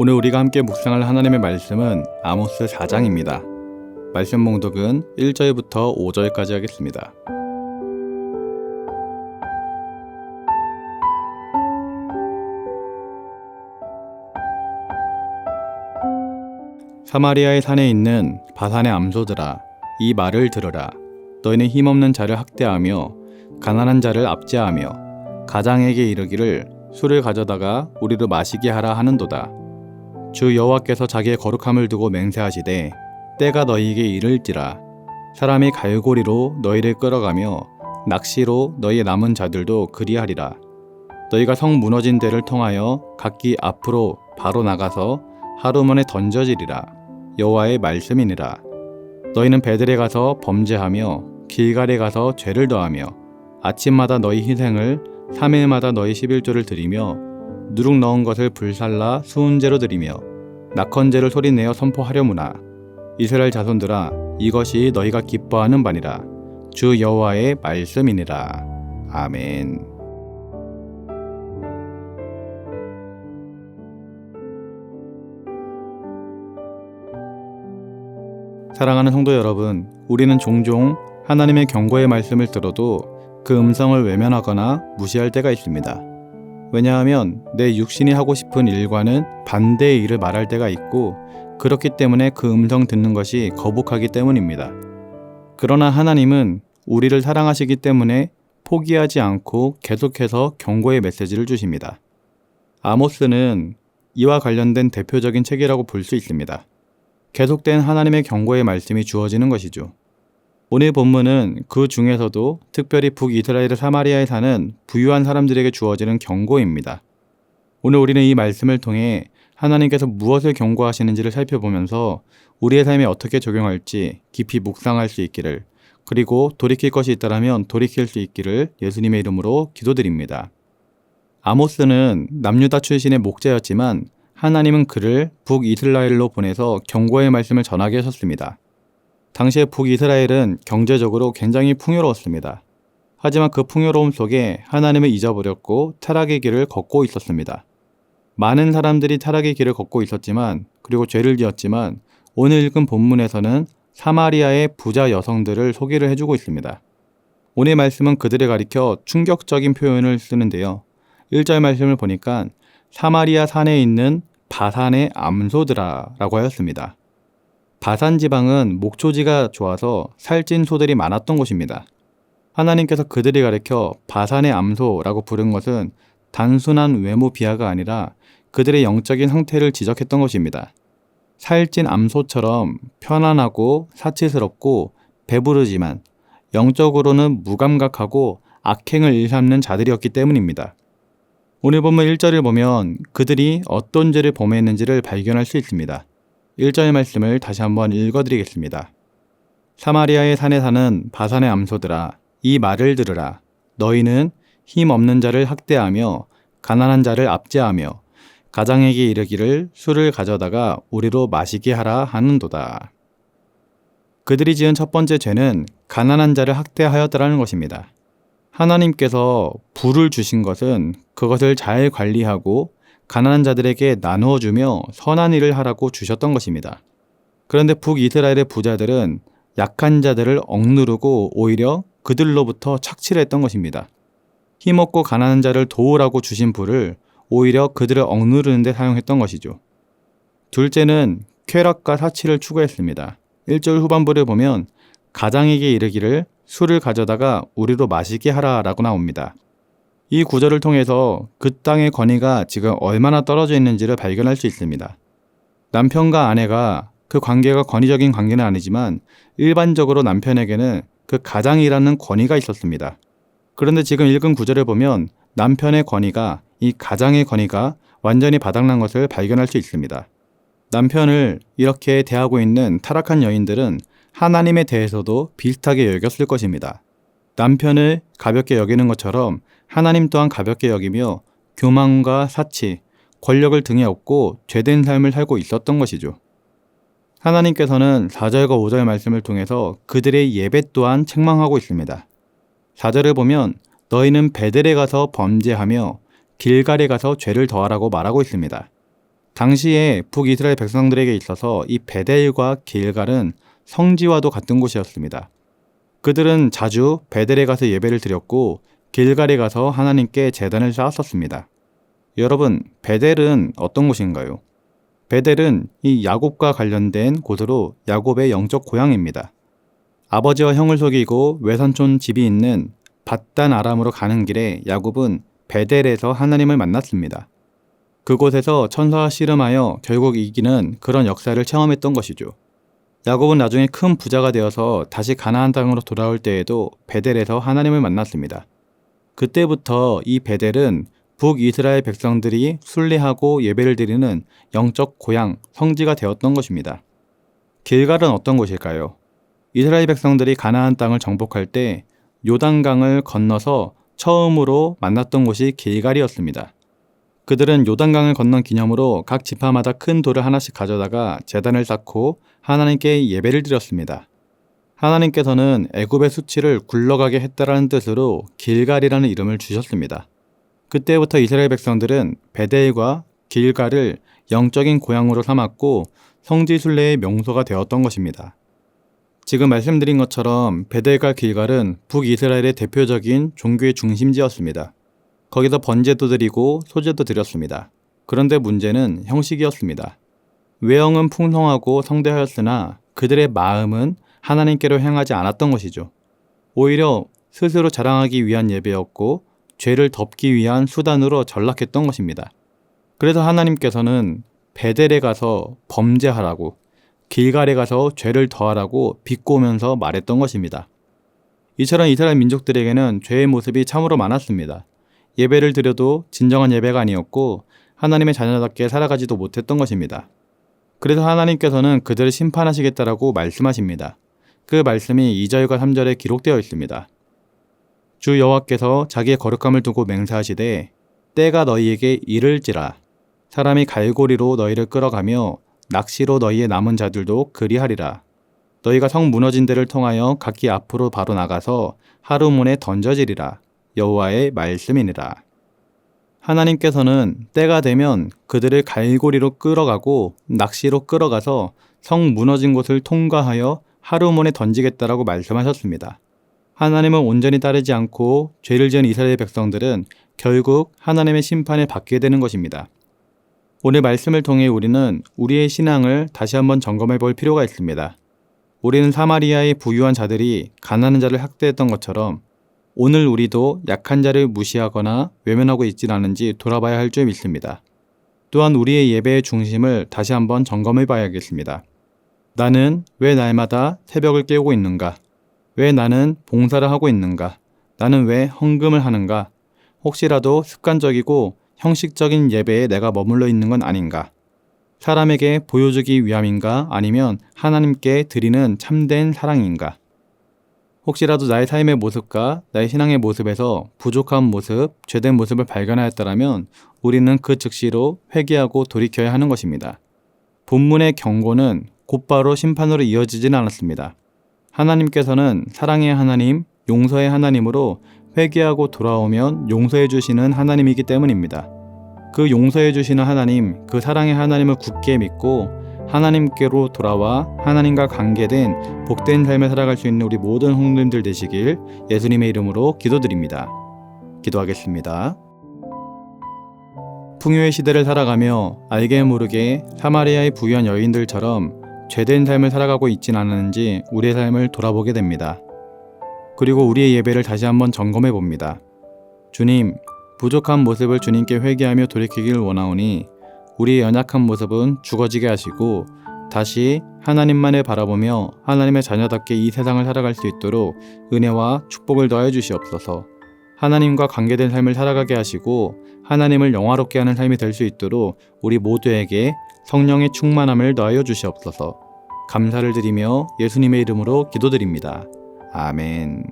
오늘 우리가 함께 묵상할 하나님의 말씀은 아모스 4장입니다. 말씀 봉독은 1절부터 5절까지 하겠습니다. 사마리아의 산에 있는 바산의 암소들아, 이 말을 들으라. 너희는 힘없는 자를 학대하며 가난한 자를 압제하며 가장에게 이르기를 술을 가져다가 우리로 마시게 하라 하는도다. 주 여호와께서 자기의 거룩함을 두고 맹세하시되 때가 너희에게 이를지라. 사람이 갈고리로 너희를 끌어가며 낚시로 너희의 남은 자들도 그리하리라. 너희가 성 무너진 데를 통하여 각기 앞으로 바로 나가서 하루 만에 던져지리라. 여호와의 말씀이니라. 너희는 베들에 가서 범죄하며 길갈에 가서 죄를 더하며 아침마다 너희 희생을 3일마다 너희 11조를 드리며 누룩 넣은 것을 불살라 수은제로 드리며 낙헌제를 소리내어 선포하려무나. 이스라엘 자손들아, 이것이 너희가 기뻐하는 바니라. 주 여호와의 말씀이니라. 아멘. 사랑하는 성도 여러분, 우리는 종종 하나님의 경고의 말씀을 들어도 그 음성을 외면하거나 무시할 때가 있습니다. 왜냐하면 내 육신이 하고 싶은 일과는 반대의 일을 말할 때가 있고, 그렇기 때문에 그 음성 듣는 것이 거북하기 때문입니다. 그러나 하나님은 우리를 사랑하시기 때문에 포기하지 않고 계속해서 경고의 메시지를 주십니다. 아모스는 이와 관련된 대표적인 책이라고 볼 수 있습니다. 계속된 하나님의 경고의 말씀이 주어지는 것이죠. 오늘 본문은 그 중에서도 특별히 북이스라엘 사마리아에 사는 부유한 사람들에게 주어지는 경고입니다. 오늘 우리는 이 말씀을 통해 하나님께서 무엇을 경고하시는지를 살펴보면서 우리의 삶에 어떻게 적용할지 깊이 묵상할 수 있기를, 그리고 돌이킬 것이 있다면 돌이킬 수 있기를 예수님의 이름으로 기도드립니다. 아모스는 남유다 출신의 목자였지만 하나님은 그를 북이스라엘로 보내서 경고의 말씀을 전하게 하셨습니다. 당시의 북이스라엘은 경제적으로 굉장히 풍요로웠습니다. 하지만 그 풍요로움 속에 하나님을 잊어버렸고 타락의 길을 걷고 있었습니다. 많은 사람들이 타락의 길을 걷고 있었지만, 그리고 죄를 지었지만, 오늘 읽은 본문에서는 사마리아의 부자 여성들을 소개를 해주고 있습니다. 오늘 말씀은 그들을 가리켜 충격적인 표현을 쓰는데요. 1절 말씀을 보니까 사마리아 산에 있는 바산의 암소들아 라고 하였습니다. 바산 지방은 목초지가 좋아서 살찐 소들이 많았던 곳입니다. 하나님께서 그들이 가리켜 바산의 암소라고 부른 것은 단순한 외모 비하가 아니라 그들의 영적인 상태를 지적했던 것입니다. 살찐 암소처럼 편안하고 사치스럽고 배부르지만 영적으로는 무감각하고 악행을 일삼는 자들이었기 때문입니다. 오늘 본문 1절을 보면 그들이 어떤 죄를 범했는지를 발견할 수 있습니다. 1절 말씀을 다시 한번 읽어드리겠습니다. 사마리아의 산에 사는 바산의 암소들아, 이 말을 들으라. 너희는 힘없는 자를 학대하며 가난한 자를 압제하며 가장에게 이르기를 술을 가져다가 우리로 마시게 하라 하는도다. 그들이 지은 첫 번째 죄는 가난한 자를 학대하였다라는 것입니다. 하나님께서 부를 주신 것은 그것을 잘 관리하고 가난한 자들에게 나누어 주며 선한 일을 하라고 주셨던 것입니다. 그런데 북이스라엘의 부자들은 약한 자들을 억누르고 오히려 그들로부터 착취를 했던 것입니다. 힘없고 가난한 자를 도우라고 주신 부를 오히려 그들을 억누르는 데 사용했던 것이죠. 둘째는 쾌락과 사치를 추구했습니다. 1절 후반부를 보면 가장에게 이르기를 술을 가져다가 우리로 마시게 하라 라고 나옵니다. 이 구절을 통해서 그 땅의 권위가 지금 얼마나 떨어져 있는지를 발견할 수 있습니다. 남편과 아내가 그 관계가 권위적인 관계는 아니지만 일반적으로 남편에게는 그 가장이라는 권위가 있었습니다. 그런데 지금 읽은 구절을 보면 남편의 권위가 이 가장의 권위가 완전히 바닥난 것을 발견할 수 있습니다. 남편을 이렇게 대하고 있는 타락한 여인들은 하나님에 대해서도 비슷하게 여겼을 것입니다. 남편을 가볍게 여기는 것처럼 하나님 또한 가볍게 여기며 교만과 사치, 권력을 등에 업고 죄된 삶을 살고 있었던 것이죠. 하나님께서는 4절과 5절 말씀을 통해서 그들의 예배 또한 책망하고 있습니다. 4절을 보면 너희는 베델에 가서 범죄하며 길갈에 가서 죄를 더하라고 말하고 있습니다. 당시에 북이스라엘 백성들에게 있어서 이 베델과 길갈은 성지와도 같은 곳이었습니다. 그들은 자주 베델에 가서 예배를 드렸고 길갈에 가서 하나님께 제단을 쌓았었습니다. 여러분, 베델은 어떤 곳인가요? 베델은 이 야곱과 관련된 곳으로 야곱의 영적 고향입니다. 아버지와 형을 속이고 외삼촌 집이 있는 밧단 아람으로 가는 길에 야곱은 베델에서 하나님을 만났습니다. 그곳에서 천사와 씨름하여 결국 이기는 그런 역사를 체험했던 것이죠. 야곱은 나중에 큰 부자가 되어서 다시 가나안 땅으로 돌아올 때에도 베델에서 하나님을 만났습니다. 그때부터 이 베델은 북이스라엘 백성들이 순례하고 예배를 드리는 영적 고향, 성지가 되었던 것입니다. 길갈은 어떤 곳일까요? 이스라엘 백성들이 가나안 땅을 정복할 때 요단강을 건너서 처음으로 만났던 곳이 길갈이었습니다. 그들은 요단강을 건넌 기념으로 각 지파마다 큰 돌을 하나씩 가져다가 제단을 쌓고 하나님께 예배를 드렸습니다. 하나님께서는 애굽의 수치를 굴러가게 했다라는 뜻으로 길갈이라는 이름을 주셨습니다. 그때부터 이스라엘 백성들은 베델과 길갈을 영적인 고향으로 삼았고 성지 순례의 명소가 되었던 것입니다. 지금 말씀드린 것처럼 베델과 길갈은 북이스라엘의 대표적인 종교의 중심지였습니다. 거기서 번제도 드리고 소제도 드렸습니다. 그런데 문제는 형식이었습니다. 외형은 풍성하고 성대하였으나 그들의 마음은 하나님께로 향하지 않았던 것이죠. 오히려 스스로 자랑하기 위한 예배였고 죄를 덮기 위한 수단으로 전락했던 것입니다. 그래서 하나님께서는 베델에 가서 범죄하라고, 길갈에 가서 죄를 더하라고 비꼬면서 말했던 것입니다. 이처럼 이스라엘 민족들에게는 죄의 모습이 참으로 많았습니다. 예배를 드려도 진정한 예배가 아니었고 하나님의 자녀답게 살아가지도 못했던 것입니다. 그래서 하나님께서는 그들을 심판하시겠다라고 말씀하십니다. 그 말씀이 2절과 3절에 기록되어 있습니다. 주 여호와께서 자기의 거룩함을 두고 맹세하시되 때가 너희에게 이를지라 사람이 갈고리로 너희를 끌어가며 낚시로 너희의 남은 자들도 그리하리라. 너희가 성 무너진 데를 통하여 각기 앞으로 바로 나가서 하루문에 던져지리라. 여호와의 말씀이니라. 하나님께서는 때가 되면 그들을 갈고리로 끌어가고 낚시로 끌어가서 성 무너진 곳을 통과하여 하루문에 던지겠다라고 말씀하셨습니다. 하나님을 온전히 따르지 않고 죄를 지은 이스라엘 백성들은 결국 하나님의 심판을 받게 되는 것입니다. 오늘 말씀을 통해 우리는 우리의 신앙을 다시 한번 점검해 볼 필요가 있습니다. 우리는 사마리아의 부유한 자들이 가난한 자를 학대했던 것처럼 오늘 우리도 약한 자를 무시하거나 외면하고 있지 않은지 돌아봐야 할 줄 믿습니다. 또한 우리의 예배의 중심을 다시 한번 점검해 봐야겠습니다. 나는 왜 날마다 새벽을 깨우고 있는가? 왜 나는 봉사를 하고 있는가? 나는 왜 헌금을 하는가? 혹시라도 습관적이고 형식적인 예배에 내가 머물러 있는 건 아닌가? 사람에게 보여주기 위함인가? 아니면 하나님께 드리는 참된 사랑인가? 혹시라도 나의 삶의 모습과 나의 신앙의 모습에서 부족한 모습, 죄된 모습을 발견하였다면 우리는 그 즉시로 회개하고 돌이켜야 하는 것입니다. 본문의 경고는 곧바로 심판으로 이어지지는 않았습니다. 하나님께서는 사랑의 하나님, 용서의 하나님으로 회개하고 돌아오면 용서해 주시는 하나님이기 때문입니다. 그 용서해 주시는 하나님, 그 사랑의 하나님을 굳게 믿고 하나님께로 돌아와 하나님과 관계된 복된 삶을 살아갈 수 있는 우리 모든 성도님들 되시길 예수님의 이름으로 기도드립니다. 기도하겠습니다. 풍요의 시대를 살아가며 알게 모르게 사마리아의 부유한 여인들처럼 죄된 삶을 살아가고 있진 않았는지 우리의 삶을 돌아보게 됩니다. 그리고 우리의 예배를 다시 한번 점검해 봅니다. 주님, 부족한 모습을 주님께 회개하며 돌이키기를 원하오니 우리의 연약한 모습은 죽어지게 하시고 다시 하나님만을 바라보며 하나님의 자녀답게 이 세상을 살아갈 수 있도록 은혜와 축복을 더해 주시옵소서. 하나님과 관계된 삶을 살아가게 하시고 하나님을 영화롭게 하는 삶이 될 수 있도록 우리 모두에게 성령의 충만함을 더하여 주시옵소서. 감사를 드리며 예수님의 이름으로 기도드립니다. 아멘.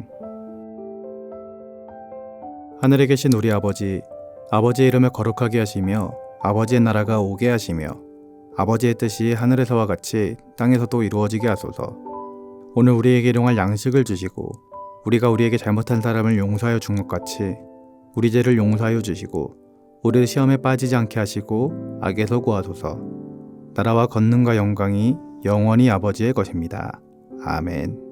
하늘에 계신 우리 아버지, 아버지의 이름을 거룩하게 하시며 아버지의 나라가 오게 하시며 아버지의 뜻이 하늘에서와 같이 땅에서도 이루어지게 하소서. 오늘 우리에게 일용할 양식을 주시고 우리가 우리에게 잘못한 사람을 용서하여 준 것 같이 우리 죄를 용서하여 주시고 우리를 시험에 빠지지 않게 하시고 악에서 구하소서. 나라와 권능과 영광이 영원히 아버지의 것입니다. 아멘.